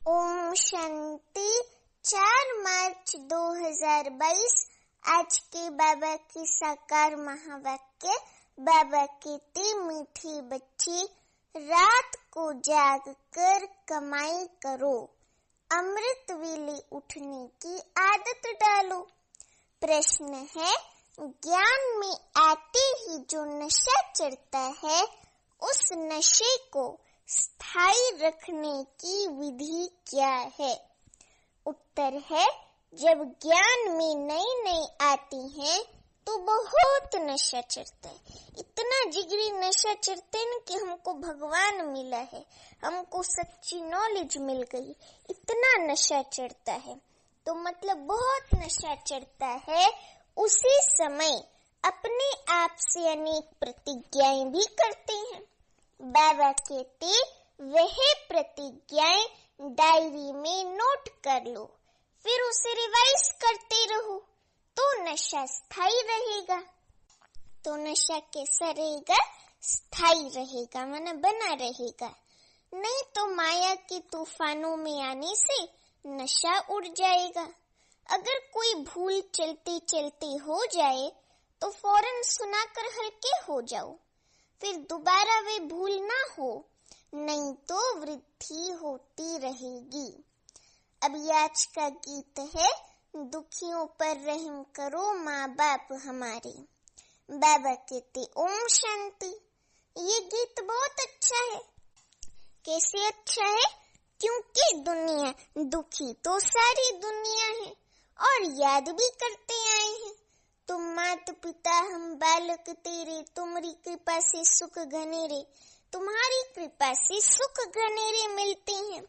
ओम शांति। 4 मार्च 2022 आज के बाबा की साकार महावाक्य। बाबा कहते, मीठी बच्ची रात को जाग कर कमाई करो, अमृत वेले उठने की आदत डालो। प्रश्न है, ज्ञान में आते ही जो नशा चढ़ता है उस नशे को स्थायी रखने की विधि क्या है? उत्तर है, जब ज्ञान में नई नई आती हैं तो बहुत नशा चढ़ता है। इतना जिगरी नशा चढ़ता है ना कि हमको भगवान मिला है, हमको सच्ची नॉलेज मिल गई, इतना नशा चढ़ता है। तो मतलब बहुत नशा चढ़ता है। उसी समय अपने आप से अनेक प्रतिज्ञाएं भी करते हैं। बाबा कहते, वह प्रतिज्ञाएं डायरी में नोट कर लो, फिर उसे रिवाइज करते रहो तो नशा स्थायी रहेगा। तो नशा कैसा रहेगा? स्थायी रहेगा, माने बना रहेगा। नहीं तो माया के तूफानों में आने से नशा उड़ जाएगा। अगर कोई भूल चलते चलते हो जाए तो फौरन सुनाकर हल्के हो जाओ, फिर दोबारा वे भूल ना हो, नहीं तो वृद्धि होती रहेगी। अब आज का गीत है, दुखियों पर रहम करो माँ बाप हमारे। बाबा कहते, ओम शांति। ये गीत बहुत अच्छा है। कैसे अच्छा है? क्योंकि दुनिया दुखी तो सारी दुनिया है और याद भी करते आए हैं। तुम माता पिता हम बालक तेरे, तुम्हारी कृपा से सुख घनेरे, तुम्हारी कृपा से सुख घनेरे मिलते हैं।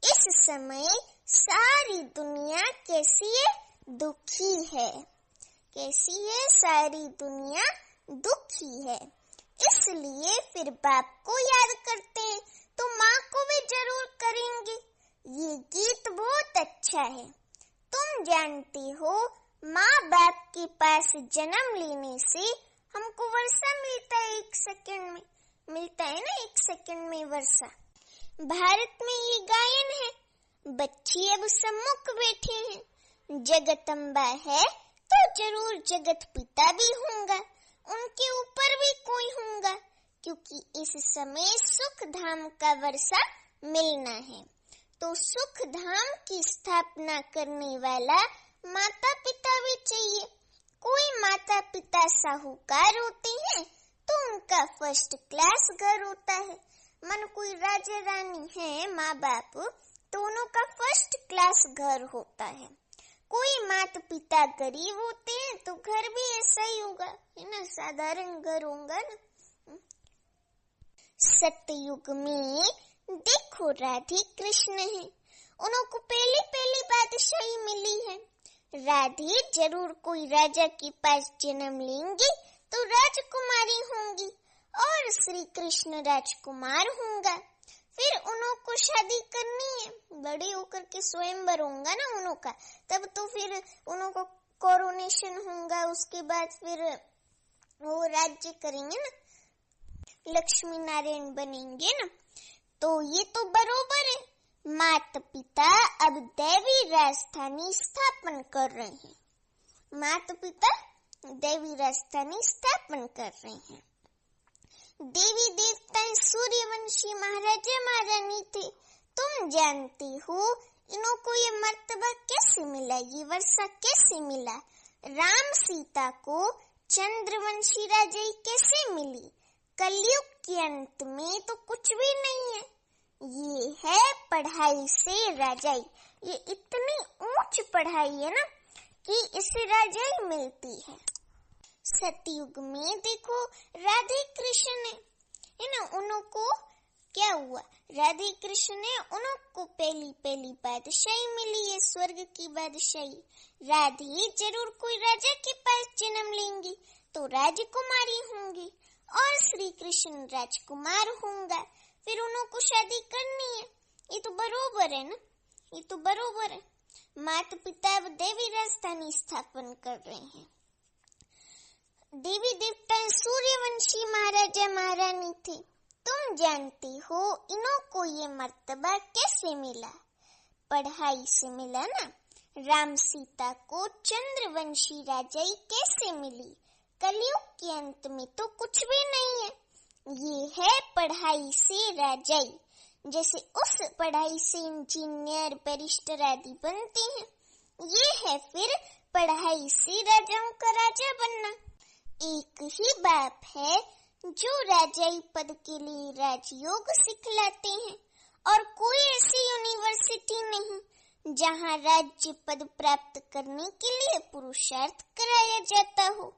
इस समय सारी दुनिया कैसी है? दुखी है। कैसी है? सारी दुनिया दुखी है। इसलिए फिर बाप को याद करते हैं तो माँ को भी जरूर करेंगे। ये गीत बहुत अच्छा है। तुम जानते हो, माँ बाप के पास जन्म लेने से हमको वर्षा मिलता है। 1 सेकंड में मिलता है ना, 1 सेकंड में वर्षा। भारत में ये गायन है, बच्चे अब सम्मुख बैठे हैं। जगदम्बा है तो जरूर जगत पिता भी होंगे, उनके ऊपर भी कोई होगा, क्योंकि इस समय सुख धाम का वर्षा मिलना है। तो सुख धाम की स्थापना करने वाला माता पिता भी चाहिए। कोई माता पिता साहूकार होते हैं तो उनका फर्स्ट क्लास घर होता है। मन कोई राजा रानी है माँ बाप, तो उनका फर्स्ट क्लास घर होता है। कोई माता पिता गरीब होते हैं तो घर भी ऐसा ही होगा, है ना, साधारण घर होगा ना। सतयुग में देखो राधे कृष्ण है, उनको पहली बादशाही मिली है। राधे जरूर कोई राजा के पास जन्म लेंगी तो राजकुमारी होंगी और श्री कृष्ण राजकुमार होंगे। फिर उनको शादी करनी है, बड़े होकर के स्वयंवर होगा ना उनका, तब तो फिर उनको कोरोनेशन होगा। उसके बाद फिर वो राज्य करेंगे ना, लक्ष्मी नारायण बनेंगे ना। तो ये तो बरोबर है। माता पिता अब दैवी राजधानी स्थापन कर रहे हैं। माता पिता दैवी राजधानी स्थापन कर रहे हैं। देवी देवताएं सूर्यवंशी महाराजा महारानी थे। तुम जानते हो इनको ये मर्तबा कैसे मिला, ये वर्षा कैसे मिला? राम सीता को चंद्रवंशी राजाई कैसे मिली? कलयुग के अंत में तो कुछ भी नहीं है। ये है पढ़ाई से राजाई। ये इतनी ऊंच पढ़ाई है ना कि इसे राजाई मिलती है। सतयुग में देखो राधे कृष्ण है ना, उनको क्या हुआ? राधे कृष्ण ने उनको पहली बादशाही मिली है, स्वर्ग की बादशाही। राधे जरूर कोई राजा के पास जन्म लेंगी तो राजकुमारी होंगी और श्री कृष्ण राजकुमार होंगे। फिर उनको शादी करनी है। ये तो बरोबर है ना, ये तो बरोबर है। माता पिता अब देवी राजधानी स्थापन कर रहे हैं। देवी देवताएं सूर्यवंशी महाराजा महारानी थे। तुम जानती हो इनको ये मर्तबा कैसे मिला? पढ़ाई से मिला ना। राम सीता को चंद्रवंशी राजाई कैसे मिली? कलयुग के अंत में तो कुछ भी नहीं है। ये है पढ़ाई से राजाई। जैसे उस पढ़ाई से इंजीनियर, बैरिस्टर आदि बनते हैं, ये है फिर पढ़ाई से राजाओं का राजा बनना। एक ही बाप है जो राजाई पद के लिए राजयोग सिखलाते हैं, और कोई ऐसी यूनिवर्सिटी नहीं जहाँ राज्य पद प्राप्त करने के लिए पुरुषार्थ कराया जाता हो।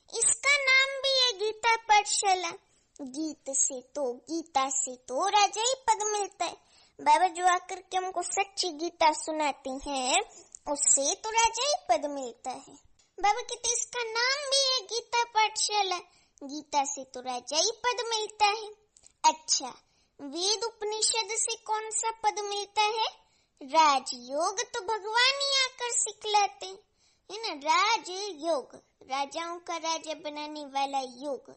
इसका नाम भी है गीता पाठशाला। गीता से तो राजाई पद मिलता है। बाबा जो आकर के हमको सच्ची गीता सुनाते हैं, उससे तो राजाई पद मिलता है। बाबा कहते इसका नाम भी है गीता पाठशाला। गीता से तो राजाई पद मिलता है। अच्छा, वेद उपनिषद से कौन सा पद मिलता है? राजयोग तो भगवान ही आकर सिखलाते है ना। राजयोग, राजाओं का राजा बनाने वाला योग,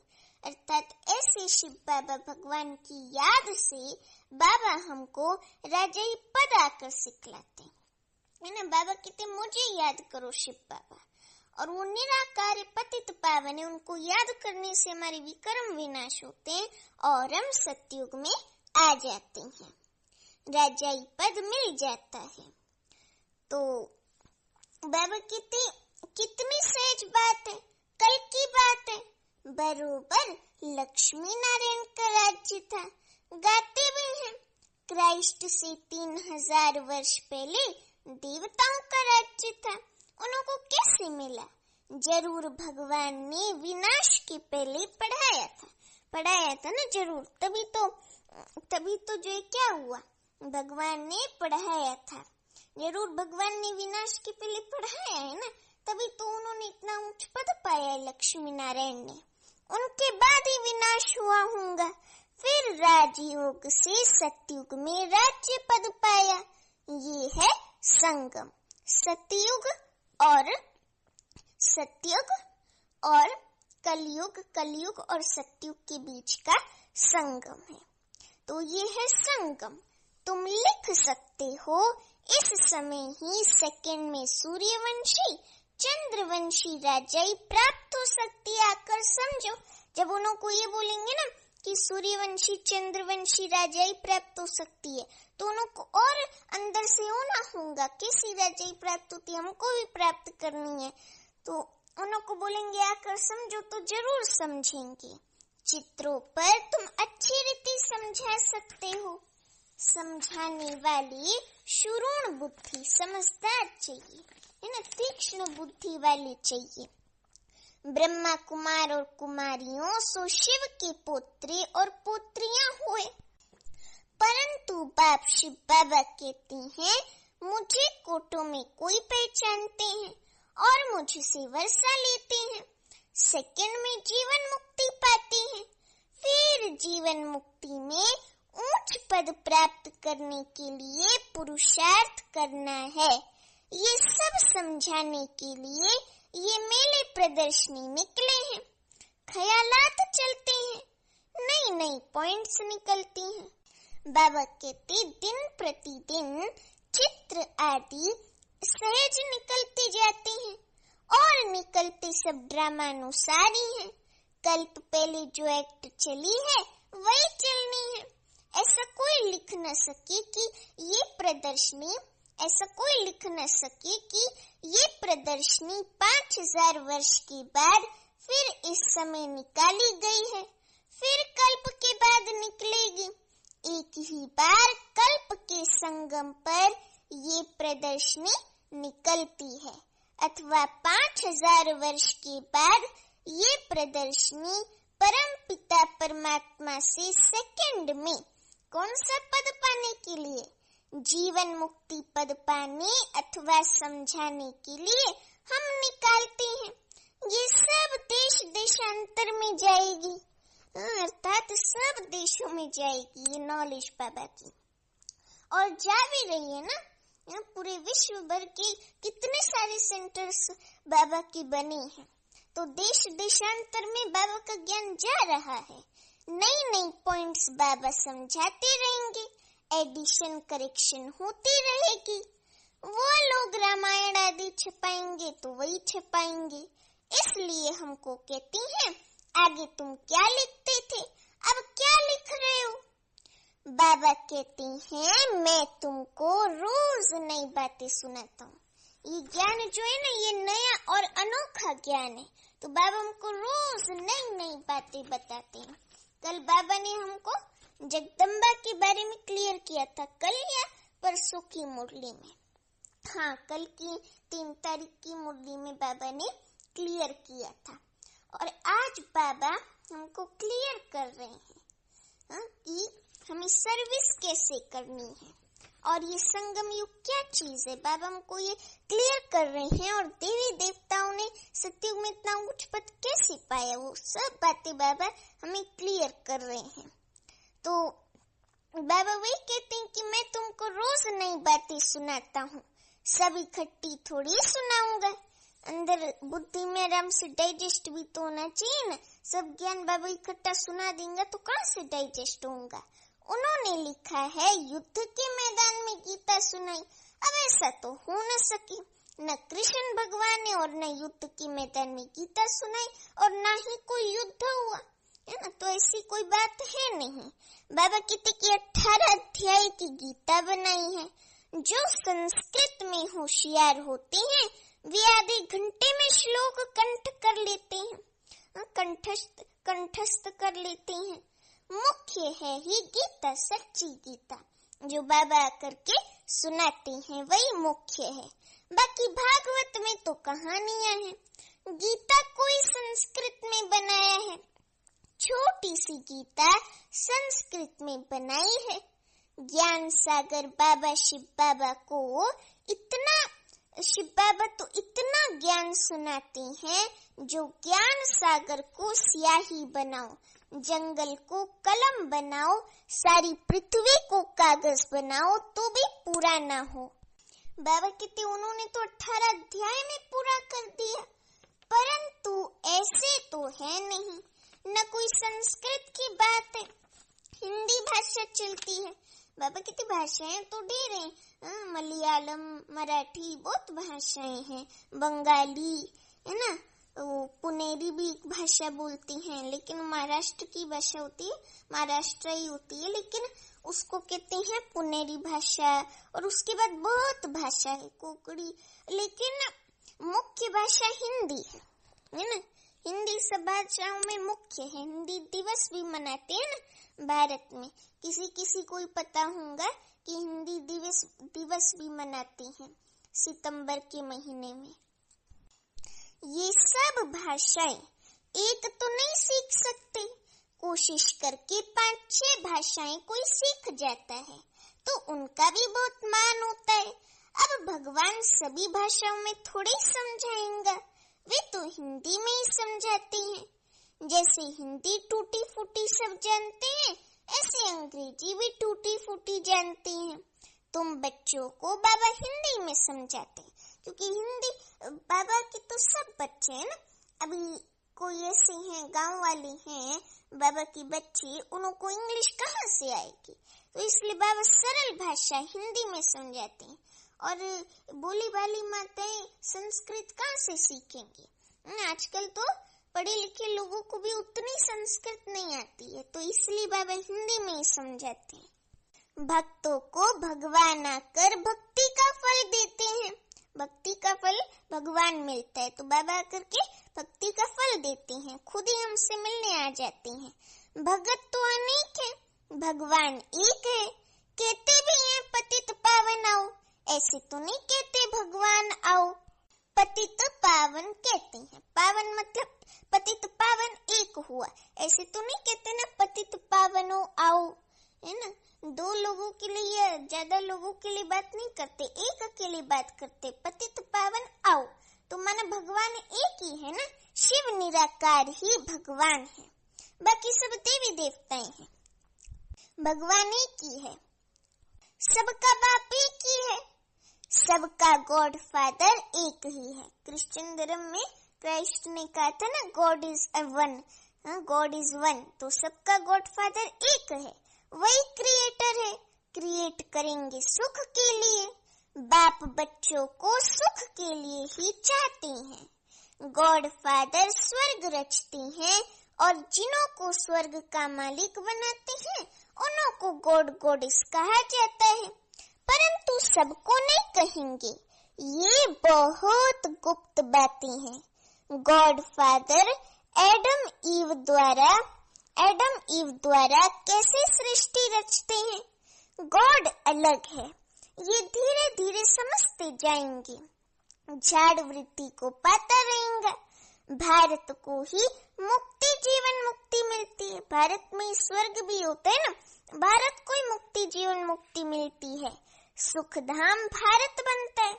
अर्थात ऐसे शिव बाबा भगवान की याद से बाबा हमको राजाई पद आकर सिखलाते है ना। बाबा कहते मुझे याद करो शिव बाबा, और वो निराकार पतित पावन है। उनको याद करने से हमारे विकर्म विनाश होते हैं और हम सतयुग में आ जाते हैं, राजाई पद मिल जाता है। तो बाबा कहते कितनी सहज बात है, कल की बात है। बरोबर लक्ष्मी नारायण का राज्य था। गाते भी हैं, क्राइस्ट से 3000 वर्ष पहले देवताओं का राज्य था। उनको कैसे मिला? जरूर भगवान ने विनाश के पहले पढ़ाया था ना, जरूर। तभी तो जो है क्या हुआ, भगवान ने पढ़ाया था। जरूर भगवान ने विनाश के पहले पढ़ाया है ना, तभी तो उन्होंने इतना उच्च पद पाया है लक्ष्मी नारायण ने। उनके बाद ही विनाश हुआ होगा। फिर राजयोग से सतयुग में राज्य पद पाया। ये है संगम। सतयुग और कलयुग और सतयुग के बीच का संगम है। तो ये है संगम। तुम लिख सकते हो इस समय ही सेकंड में सूर्यवंशी चंद्रवंशी राजाई प्राप्त हो सकती है। आकर समझो, जब उनको ये बोलेंगे ना कि सूर्यवंशी चंद्रवंशी राजाई प्राप्त हो सकती है, तो उनको और अंदर से होना होगा कैसी राजाई प्राप्त होती है, हमको भी प्राप्त करनी है। तो उनको बोलेंगे आकर समझो, तो जरूर समझेंगे। चित्रों पर तुम अच्छी रीति समझा सकते हो। समझाने वाली शुरुण बुद्धि, समझदार चाहिए है ना, तीक्ष्ण बुद्धि वाली चाहिए। ब्रह्मा कुमार और कुमारियों सो शिव के पोत्रे और पोत्रियां हुए, परंतु बाप शिव बाबा कहते हैं मुझे कोटों में कोई पहचानते हैं और मुझसे वर्षा लेते हैं। सेकंड में जीवन मुक्ति पाते हैं। फिर जीवन मुक्ति में उच्च पद प्राप्त करने के लिए पुरुषार्थ करना है। ये सब समझाने के लिए ये मेले प्रदर्शनी निकले हैं। ख्यालात चलते हैं, नई नई पॉइंट्स निकलती हैं। बाबा कहते दिन प्रतिदिन चित्र आदि सहज निकलते जाते हैं और निकलते सब ड्रामानुसार ही हैं। कल्प पहले जो एक्ट चली है वही चलनी है। ऐसा कोई लिख न सके कि ये प्रदर्शनी 5000 वर्ष के बाद फिर इस समय निकाली गई है, फिर कल्प के बाद निकलेगी। एक ही बार कल्प के संगम पर ये प्रदर्शनी निकलती है, अथवा 5000 वर्ष के बाद ये प्रदर्शनी परम पिता परमात्मा से सेकंड में कौन सा पद पाने के लिए, जीवन मुक्ति पद पाने अथवा समझाने के लिए हम निकालते हैं। ये सब देश देशांतर में जाएगी, अर्थात सब देशों में जाएगी ये नॉलेज बाबा की, और जा भी रही है ना। पूरे विश्व भर के कितने सारे सेंटर्स बाबा के बने हैं, तो देश देशांतर में बाबा का ज्ञान जा रहा है। नई नई पॉइंट्स बाबा समझाते रहेंगे, एडिशन करेक्शन होती रहेगी। वो लोग रामायण आदि छपाएंगे तो वही छपाएंगे। इसलिए हमको कहती हैं, आगे तुम क्या लिखते थे, अब क्या लिख रहे हो? बाबा कहती हैं, मैं तुमको रोज नई बातें सुनाता हूँ। ये ज्ञान जो है ना, ये नया और अनोखा ज्ञान है, तो बाबा हमको रोज नई नई बातें बताते हैं। कल बाबा ने हमको जगदम्बा के बारे में क्लियर किया था, कल या परसों की मुरली में। हाँ, कल की 3 तारीख की मुरली में बाबा ने क्लियर किया था। और आज बाबा हमको क्लियर कर रहे हैं कि हमें सर्विस कैसे करनी है और ये संगम युग क्या चीज है। बाबा हमको ये क्लियर कर रहे हैं। और देवी देवताओं ने सतयुग में इतना उच्च पद कैसे पाया, वो सब बातें बाबा हमें क्लियर कर रहे हैं। तो बाबा वही कहते हैं कि मैं तुमको रोज नई बातें सुनाता हूँ, सब इकट्ठी थोड़ी सुनाऊंगा। अंदर बुद्धि में आराम से डाइजेस्ट भी तो होना चाहिए ना। सब ज्ञान बाबा इकट्ठा सुना देंगे तो कहाँ से डाइजेस्ट होगा। उन्होंने लिखा है युद्ध के मैदान में गीता सुनाई। अब ऐसा तो हो न सके, न कृष्ण भगवान ने और न युद्ध के मैदान में गीता सुनाई और न ही कोई युद्ध हुआ, है ना। तो ऐसी कोई बात है नहीं। बाबा कहते कि 18 अध्याय की गीता बनाई है। जो संस्कृत में होशियार होते हैं वे आधे घंटे में श्लोक कंठ कर लेते हैं, कंठस्थ कर लेते हैं। मुख्य है ही गीता, सच्ची गीता जो बाबा आकर के सुनाते हैं वही मुख्य है। बाकी भागवत में तो कहानियां हैं। गीता कोई संस्कृत में बनाया है, छोटी सी गीता संस्कृत में बनाई है। ज्ञान सागर बाबा शिव बाबा तो इतना ज्ञान सुनाते हैं जो ज्ञान सागर को स्याही बनाओ, जंगल को कलम बनाओ, सारी पृथ्वी को कागज बनाओ तो भी पूरा ना हो। बाबा कहते उन्होंने तो 18 अध्याय में पूरा कर दिया, परंतु ऐसे तो है नहीं। न कोई संस्कृत की बात है, हिंदी भाषा चलती है। बाबा कितनी भाषाएं तो ढेर हैं, मलयालम, मराठी, बहुत भाषाएं हैं, बंगाली, है ना, वो पुनेरी भी एक भाषा बोलती हैं, लेकिन महाराष्ट्र की भाषा होती है, महाराष्ट्र ही होती है, लेकिन उसको कहते हैं पुनेरी भाषा। और उसके बाद बहुत भाषा है, कोंकणी, लेकिन मुख्य भाषा हिंदी है ना। हिंदी सब भाषाओं में मुख्य है। हिंदी दिवस भी मनाते हैं ना भारत में, किसी को पता होगा कि हिंदी दिवस भी मनाते हैं सितंबर के महीने में। ये सब भाषाएं एक तो नहीं सीख सकते, कोशिश करके 5-6 भाषाएं कोई सीख जाता है तो उनका भी बहुत मान होता है। अब भगवान सभी भाषाओं में थोड़े समझाएंगा, वे तो हिंदी में ही समझाते हैं। जैसे हिंदी टूटी फूटी सब जानते हैं, ऐसे अंग्रेजी भी टूटी फूटी जानते हैं। तुम बच्चों को बाबा हिंदी में समझाते हैं, क्योंकि हिंदी बाबा के तो सब बच्चे हैं ना। अभी कोई ऐसे हैं गांव वाले हैं बाबा की बच्ची, उनको इंग्लिश कहाँ से आएगी, तो इसलिए बाबा सरल भाषा हिंदी में समझाते हैं। और बोली वाली माताएं संस्कृत कहाँ से सीखेंगी। आजकल तो पढ़े लिखे लोगों को भी उतनी संस्कृत नहीं आती है, तो इसलिए बाबा हिंदी में ही समझाते हैं। भक्तों को भगवान आकर भक्ति का फल देते हैं। भक्ति का फल भगवान मिलता है, तो बाबा आकर के भक्ति का फल देते हैं, खुद ही हमसे मिलने आ जाते हैं। भगत तो अनेक है, भगवान एक है। कहते भी हैं पतित पावन आओ, ऐसे तो नहीं कहते भगवान आओ, पतित पावन कहते हैं। पावन मतलब पतित पावन एक हुआ, ऐसे तो नहीं कहते ना पतित पावनो आओ, है ना। 2 लोगों के लिए या ज्यादा लोगों के लिए बात नहीं करते, एक अकेले बात करते, पतित पावन आओ। तो माना भगवान एक ही है ना, शिव निराकार ही भगवान है, बाकी सब देवी देवताएं हैं। भगवान एक ही है, सबका बाप एक ही है, सबका गॉड फादर एक ही है। क्रिश्चियन धर्म में क्राइस्ट ने कहा था ना God is one, God is one, तो सबका गॉड फादर एक है, वही क्रिएटर है। क्रिएट करेंगे सुख के लिए, बाप बच्चों को सुख के लिए ही चाहते हैं। गॉड फादर स्वर्ग रचते हैं और जिन्हों को स्वर्ग का मालिक बनाते हैं उन्हों को गॉड गॉडेस कहा जाता है, परंतु सबको नहीं कहेंगे। ये बहुत गुप्त बातें हैं। गॉड फादर एडम ईव द्वारा कैसे सृष्टि रचते हैं? गॉड अलग है, ये धीरे धीरे समझते जाएंगे। झाड़ वृत्ति को पाता रहेगा। भारत को ही मुक्ति जीवन मुक्ति मिलती है। भारत में स्वर्ग भी होता है ना, भारत को ही मुक्ति जीवन मुक्ति मिलती है। सुखधाम भारत बनता है।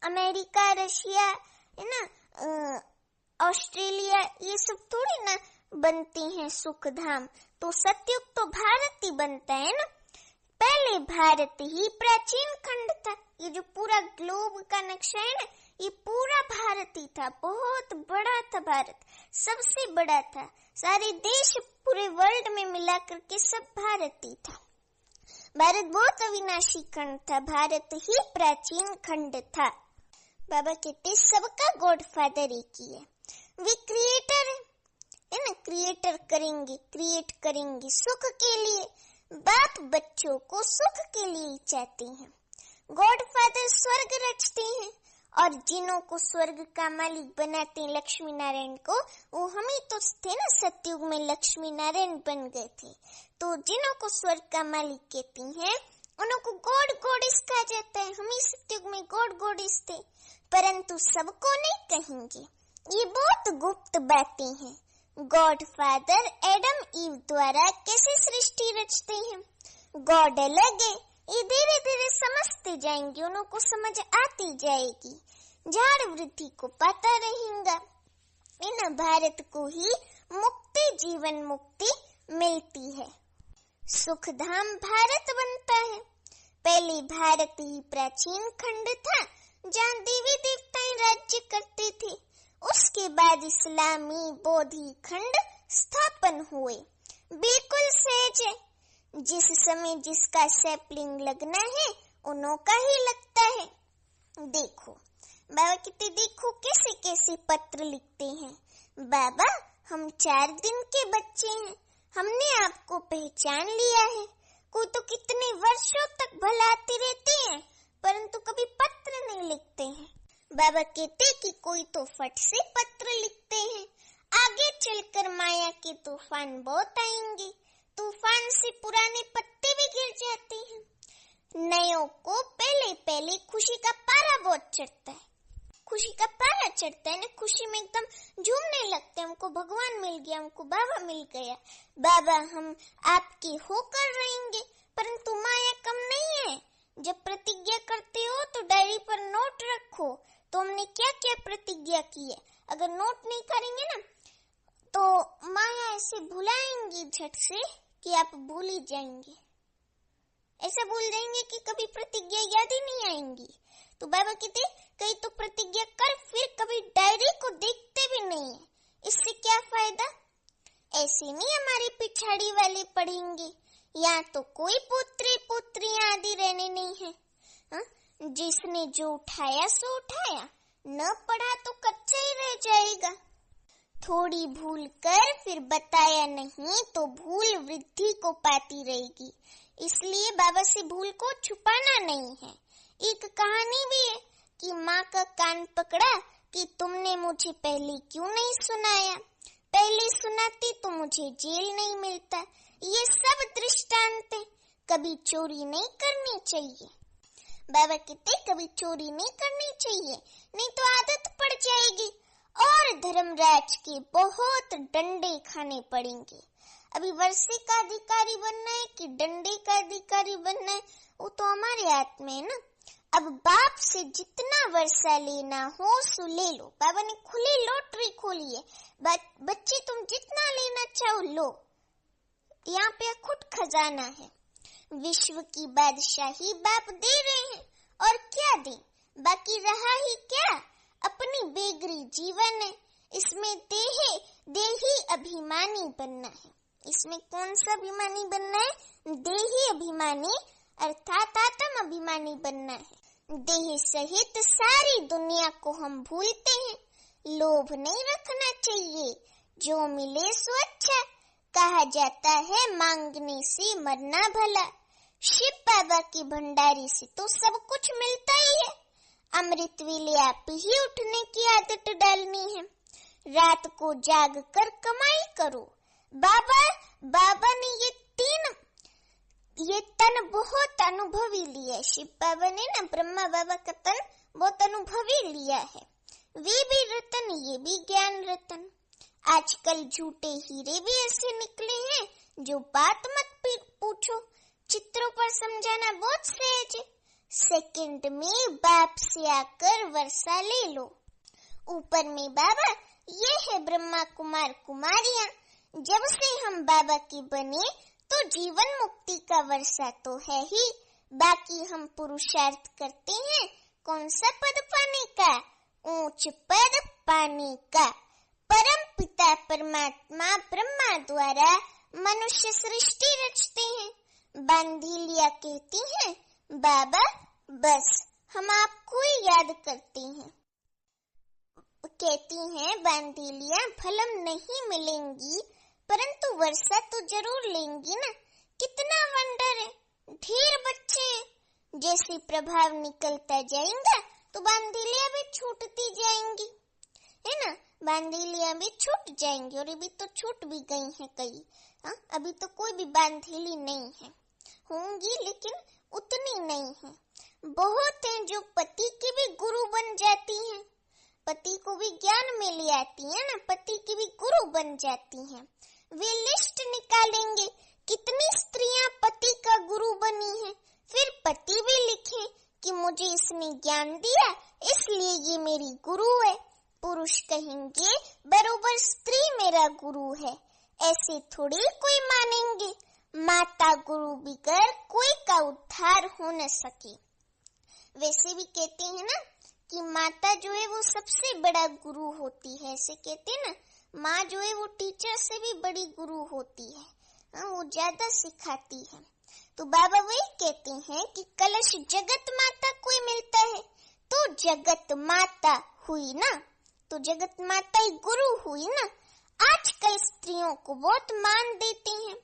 अमेरिका, रशिया है ना, ऑस्ट्रेलिया, ये सब थोड़ी ना बनती हैं सुखधाम। तो सतयुग तो भारत ही बनता है ना। पहले भारत ही प्राचीन खंड था। ये जो पूरा ग्लोब का नक्शा है ना, ये पूरा भारत ही था। बहुत बड़ा था भारत, सबसे बड़ा था। सारे देश पूरे वर्ल्ड में मिला करके सब भारत ही था। भारत बहुत अविनाशी खंड था, भारत ही प्राचीन खंड था। बाबा कहते सबका गॉड फादर एक ही है। वे क्रिएटर है ना, क्रिएट करेंगे सुख के लिए। बाप बच्चों को सुख के लिए ही चाहते हैं। गॉड फादर स्वर्ग रचते हैं और जिन्हों को स्वर्ग का मालिक बनाते हैं, लक्ष्मी नारायण को, वो हम ही तो थे ना, सतयुग में लक्ष्मी नारायण बन गए थे। तो जिन्हों को स्वर्ग का मालिक कहती हैं उन्हों को गॉड गॉडेस कहा जाता है। हम ही सतयुग में गॉड गॉडेस थे, परंतु सबको नहीं कहेंगे। ये बहुत गुप्त बातें हैं। गॉड फादर एडम ईव द्वारा कैसे सृष्टि रचते हैं? गॉड अलग है, ये धीरे धीरे समझते जाएंगे, उन्हों को समझ आती जाएगी। झाड़ वृद्धि को पाता रहेगा। इन भारत को ही मुक्ति जीवन मुक्ति मिलती है। सुखधाम भारत बनता है। पहले भारत ही प्राचीन खंड था जहाँ देवी देवताएं राज्य करते थे। उसके बाद इस्लामी बौद्धी खंड स्थापन हुए। बिल्कुल सहज है। जिस समय जिसका सैपलिंग लगना है उन्हों का ही लगता है। देखो बाबा कहते, देखो कैसे कैसे पत्र लिखते हैं। बाबा हम 4 दिन के बच्चे हैं, हमने आपको पहचान लिया है। कोई तो कितने वर्षों तक भलाते रहते हैं परंतु कभी पत्र नहीं लिखते हैं। बाबा कहते कि कोई तो फट से पत्र लिखते हैं। आगे चलकर माया के तूफान बहुत आएंगे, तूफान से पुराने पत्ते भी गिर जाते हैं। नयों को पहले पहले खुशी का पारा बहुत चढ़ता है। खुशी का पारा चढ़ता है ना, खुशी में एकदम झूमने लगते हैं। हमको भगवान मिल गया, हमको बाबा मिल गया, बाबा हम आपके होकर रहेंगे। परंतु माया कम नहीं है। जब प्रतिज्ञा करते हो तो डायरी पर नोट रखो, तो हमने क्या क्या प्रतिज्ञा की है। अगर नोट नहीं करेंगे ना तो माया ऐसे भुलाएंगी झट से कि आप भूल ही जाएंगे। ऐसा भूल जाएंगे कि कभी प्रतिज्ञा याद ही नहीं आएंगी। तो बाबा कहते कहीं तो प्रतिज्ञा कर, फिर कभी डायरी को देखते भी नहीं है। इससे क्या फायदा? ऐसे नहीं हमारे पिछाड़ी वाले पढ़ेंगे। यहाँ तो कोई पुत्री पुत्रियां आदि रहने नहीं है। जिसने जो उठाया सो उठाया, न पढ़ा तो कच्चा ही रह जाएगा। थोड़ी भूल कर फिर बताया नहीं तो भूल वृद्धि को पाती रहेगी। इसलिए बाबा से भूल को छुपाना नहीं है। एक कहानी भी है कि माँ का कान पकड़ा कि तुमने मुझे पहले क्यों नहीं सुनाया, पहले सुनाती तो मुझे जेल नहीं मिलता। ये सब दृष्टांत है। कभी चोरी नहीं करनी चाहिए। बाबा कहते कभी चोरी नहीं करनी चाहिए, नहीं तो आदत पड़ जाएगी और धर्मराज के बहुत डंडे खाने पड़ेंगे। अभी वर्षे का अधिकारी बनना है कि डंडे का अधिकारी बनना है, वो तो हमारे हाथ में है ना। अब बाप से जितना वर्षा लेना हो सो ले लो। बाबा ने खुली लॉटरी खोली है। बच्चे तुम जितना लेना चाहो लो, यहाँ पे अखुट खजाना है। विश्व की बादशाही बाप दे रहे हैं और क्या दें, बाकी रहा ही क्या, अपनी बेगरी जीवन है। इसमें देही अभिमानी बनना है। इसमें कौन सा अभिमानी बनना है? देही अभिमानी अर्थात आत्म अभिमानी बनना है। देह सहित सारी दुनिया को हम भूलते हैं। लोभ नहीं रखना चाहिए, जो मिले सो अच्छा। कहा जाता है मांगने से मरना भला। शिव बाबा की भंडारी से तो सब कुछ मिलता ही है। अमृत वेले आप ही उठने की आदत डालनी है। रात को जाग कर कमाई करो। बाबा ने ये तन बहुत अनुभवी लिया है। शिव बाबा ने ना ब्रह्मा बाबा का तन बहुत अनुभवी लिया है। वे भी रतन, ये भी ज्ञान रतन। आजकल झूठे हीरे भी ऐसे निकले हैं जो बात मत पूछो। चित्रों पर समझाना बहुत सहज है। सेकंड में बाप से आकर वर्षा ले लो। ऊपर में बाबा, ये है ब्रह्मा कुमार कुमारियां। जब से हम बाबा की बने तो जीवन मुक्ति का वर्षा तो है ही, बाकी हम पुरुषार्थ करते हैं कौन सा पद पाने का? ऊंच पद पाने का। परम पिता परमात्मा ब्रह्मा द्वारा मनुष्य सृष्टि रचते हैं। बांधीलिया कहती हैं, बाबा बस हम आपको ही याद करते हैं। कहती हैं बांधीलिया, फलम नहीं मिलेंगी परंतु वर्षा तो जरूर लेंगी ना। कितना वंडर है, ढेर बच्चे हैं। जैसे प्रभाव निकलता जाएगा तो बांधीलिया भी छूटती जाएंगी, है ना। बांधीलिया भी छूट जाएंगी और अभी तो छूट भी गई हैं कई। अभी तो कोई भी बांधीली नहीं है, होंगी लेकिन उतनी नहीं है। बहुत हैं जो पति के भी गुरु बन जाती हैं, पति को भी ज्ञान में ले आती है ना, पति की भी गुरु बन जाती हैं। वे लिस्ट निकालेंगे कितनी स्त्रियां पति का गुरु बनी हैं, फिर पति भी लिखे कि मुझे इसने ज्ञान दिया इसलिए ये मेरी गुरु है। पुरुष कहेंगे बरोबर स्त्री मेरा गुरु है। ऐसे थोड़ी कोई मानेंगे। माता गुरु बिगर कोई का उद्धार हो न सके। वैसे भी कहते हैं ना कि माता जो है वो सबसे बड़ा गुरु होती है। ऐसे कहते हैं ना, माँ जो है वो टीचर से भी बड़ी गुरु होती है, वो ज्यादा सिखाती है। तो बाबा वही कहते हैं कि कलश जगत माता को ही मिलता है तो जगत माता हुई ना, तो जगत माता ही गुरु हुई ना। आजकल स्त्रियों को बहुत मान देते हैं।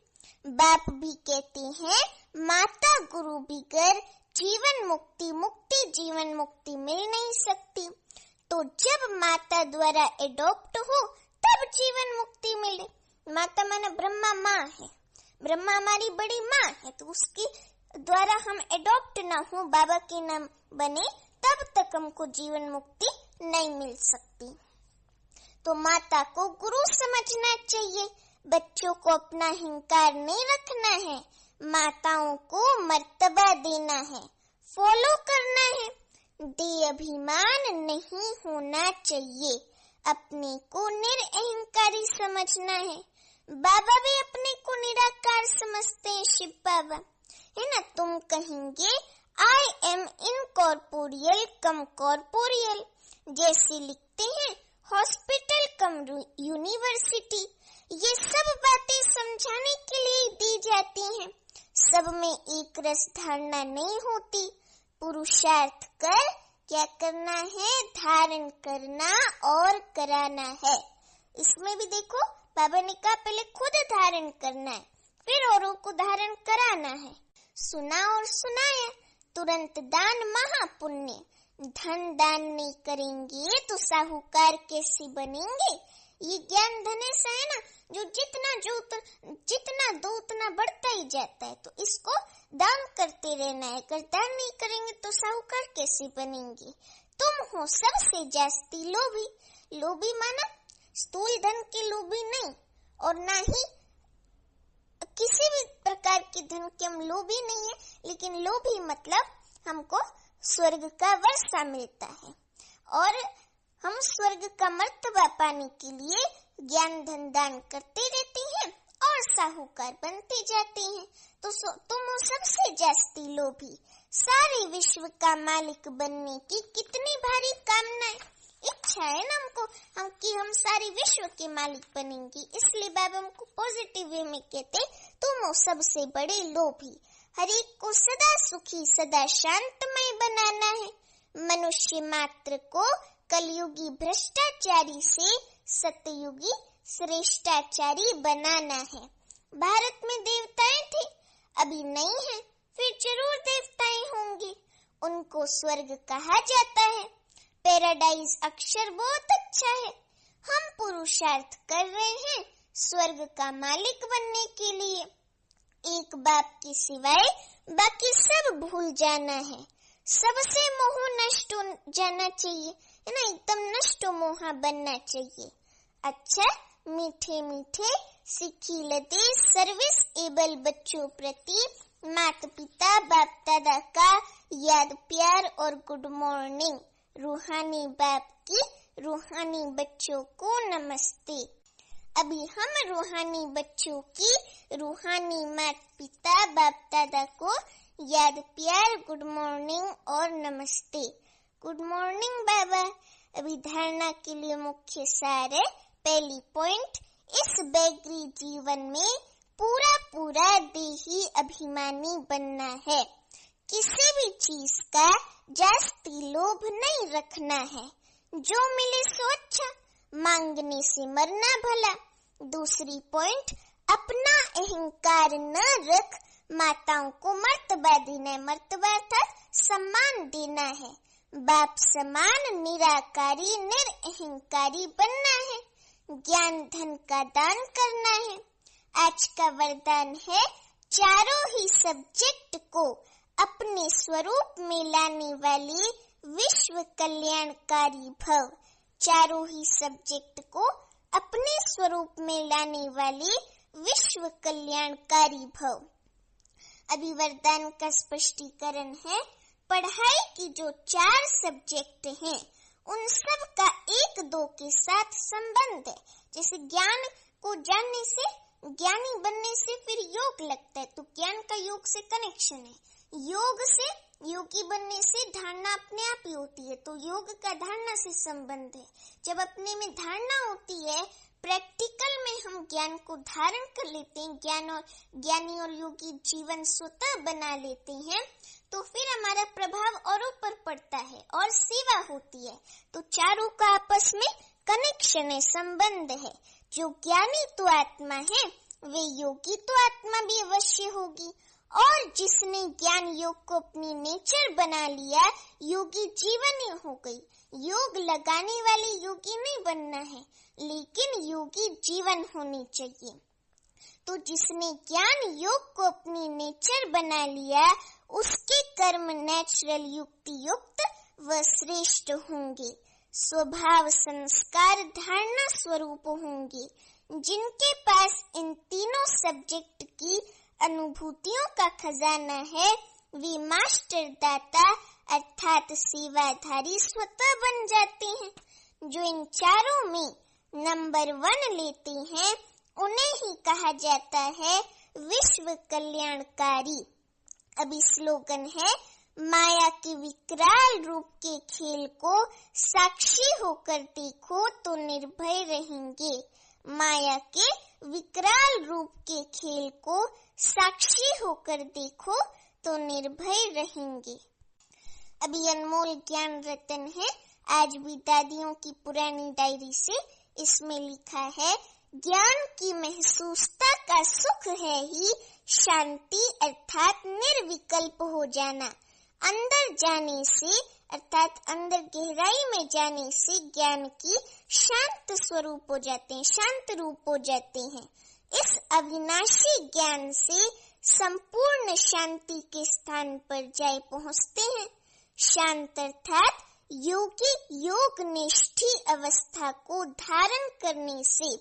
बाप भी कहते हैं माता गुरु बिगर जीवन मुक्ति, मुक्ति जीवन मुक्ति मिल नहीं सकती। तो जब माता द्वारा एडॉप्ट हो तब जीवन मुक्ति मिले। माता माना ब्रह्मा माँ है, ब्रह्मा हमारी बड़ी माँ है, तो उसके द्वारा हम एडॉप्ट ना हो, बाबा के नाम बने, तब तक हमको जीवन मुक्ति नहीं मिल सकती। तो माता को गुरु समझना चाहिए। बच्चों को अपना हिंकार नहीं रखना है, माताओं को मर्तबा देना है, फॉलो करना है। दे अभिमान नहीं होना चाहिए, अपने को निरअहंकारी समझना है। बाबा भी अपने को निराकार समझते हैं, शिव बाबा है ना। तुम कहेंगे I am incorporeal come corporeal, जैसे लिखते हैं हॉस्पिटल कम यूनिवर्सिटी। ये सब बातें समझाने के लिए दी जाती हैं। सब में एक रस धारणा नहीं होती। पुरुषार्थ कर क्या करना है? धारण करना और कराना है। इसमें भी देखो बाबा ने कहा पहले खुद धारण करना है, फिर औरों को धारण कराना है। सुना और सुनाया, तुरंत दान महापुण्य। धन दान नहीं करेंगे तो साहूकार कैसे बनेंगे? ये ज्ञान धन ऐसा है ना, जो जितना दो उतना बढ़ता ही जाता है। तो इसको दान करते रहना है। अगर दान नहीं करेंगे तो साहूकार कैसे बनेंगे? तुम हो सबसे जास्ती लोभी। लोभी माना स्थूल धन के लोभी नहीं, और ना ही किसी भी प्रकार के धन के हम लोभी नहीं है, लेकिन लोभी मतलब हमको स्वर्ग का वर्षा मिलता है और हम स्वर्ग का मर्तबा पाने के लिए ज्ञान धन दान करते रहते हैं और साहूकार बनते जाते हैं। तो तुम हो सबसे जास्ती लोभी। सारे विश्व का मालिक बनने की कितनी भारी कामना है, इच्छा है ना हमको, कि हम सारे विश्व के मालिक बनेंगे। इसलिए बाबा हमको पॉजिटिव वे में कहते तुम हो सबसे बड़े लोभी। हर एक को सदा सुखी सदा शांतमय बनाना है। मनुष्य मात्र को कलयुगी भ्रष्टाचारी से सतयुगी श्रेष्ठाचारी बनाना है। भारत में देवताएं थे, अभी नहीं है, फिर जरूर देवताएं होंगे। उनको स्वर्ग कहा जाता है। पैराडाइज अक्षर बहुत अच्छा है। हम पुरुषार्थ कर रहे हैं स्वर्ग का मालिक बनने के लिए। एक बाप के सिवाय बाकी सब भूल जाना है। सबसे मोह नष्ट हो जाना चाहिए, है ना, एकदम नष्ट मोहा बनना चाहिए। अच्छा, मीठे मीठे सीखी लदे सर्विस एबल बच्चों प्रति माता पिता बाप दादा का याद प्यार और गुड मॉर्निंग। रूहानी बाप की रूहानी बच्चों को नमस्ते। अभी हम रूहानी बच्चों की रूहानी माता पिता बाप दादा को याद प्यार गुड मॉर्निंग और नमस्ते। गुड मॉर्निंग बाबा। अभी धारणा के लिए मुख्य सार है। पहली पॉइंट, इस बैगरी जीवन में पूरा पूरा देही अभिमानी बनना है। किसी भी चीज का जास्ती लोभ नहीं रखना है। जो मिले सो अच्छा, मांगने से मरना भला। दूसरी पॉइंट, अपना अहंकार न रख, माताओं को मर्तबा देना है। मर्तबा अर्थात सम्मान देना है। बाप समान निराकारी निरअहंकारी बनना है। ज्ञान धन का दान करना है। आज का वरदान है, चारों ही सब्जेक्ट को अपने स्वरूप में लाने वाली विश्व कल्याणकारी भव। चारों ही सब्जेक्ट को अपने स्वरूप में लाने वाली विश्व कल्याणकारी भव। अभी वरदान का स्पष्टीकरण है। पढ़ाई की जो 4 सब्जेक्ट हैं, उन सब का 1-2 के साथ संबंध है। जैसे ज्ञान को जानने से, ज्ञानी बनने से फिर योग लगता है, तो ज्ञान का योग से कनेक्शन है। योग से योगी बनने से धारणा अपने आप ही होती है, तो योग का धारणा से संबंध है। जब अपने में धारणा होती है, प्रैक्टिकल में हम ज्ञान को धारण कर लेते हैं, ज्ञानी और योगी जीवन स्वतः बना लेते हैं, तो फिर हमारा प्रभाव औरों पर पड़ता है और सेवा होती है। तो चारों का आपस में कनेक्शन है, संबंध है। जो ज्ञानी तो आत्मा है, वे योगी तो आत्मा भी अवश्य होगी। और जिसने ज्ञान योग को अपनी नेचर बना लिया, योगी जीवन ही हो गई। योग लगाने वाले योगी नहीं बनना है, लेकिन योगी जीवन होनी चाहिए। तो जिसने ज्ञान योग को अपनी नेचर बना लिया, उसके कर्म नेचुरल युक्ति युक्त व श्रेष्ठ होंगे। स्वभाव संस्कार धारणा स्वरूप होंगे। जिनके पास इन तीनों सब्जेक्ट की अनुभूतियों का खजाना है, वे मास्टर दाता अर्थात सेवाधारी स्वतः बन जाते हैं। जो इन चारों में नंबर 1 लेते हैं, उन्हें ही कहा जाता है विश्व कल्याणकारी। अभी स्लोगन है, माया के विकराल रूप के खेल को साक्षी होकर देखो तो निर्भय रहेंगे। माया के विकराल रूप के खेल को साक्षी होकर देखो तो निर्भय रहेंगे। अभी अनमोल ज्ञान रतन है, आज भी दादियों की पुरानी डायरी से। इसमें लिखा है, ज्ञान की महसूसता का सुख है ही शांति अर्थात निर्विकल्प हो जाना। अंदर जाने से अर्थात अंदर गहराई में जाने से ज्ञान की शांत स्वरूप हो जाते हैं, शांत रूप हो जाते हैं। इस अविनाशी ज्ञान से संपूर्ण शांति के स्थान पर जाए पहुँचते हैं। शांत अर्थात योगी योग निष्ठी अवस्था को धारण करने से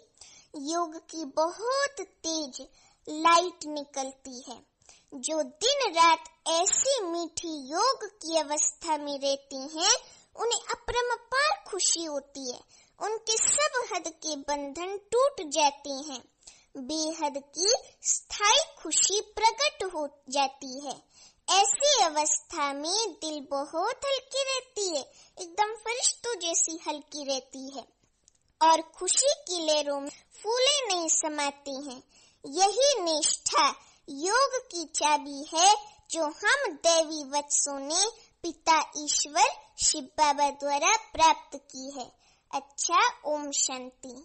योग की बहुत तेज लाइट निकलती है। जो दिन रात ऐसी मीठी योग की अवस्था में रहते हैं, उन्हें अपरंपार खुशी होती है। उनके सब हद के बंधन टूट जाते हैं। बेहद की स्थायी खुशी प्रकट हो जाती है। ऐसी अवस्था में दिल बहुत हल्की रहती है, एकदम फरिश्तों जैसी हल्की रहती है और खुशी की लहरों में फूले नहीं समाती हैं। यही निष्ठा, योग की चाबी है जो हम दैवी वचनों ने पिता ईश्वर शिव बाबा द्वारा प्राप्त की है। अच्छा, ओम शांति।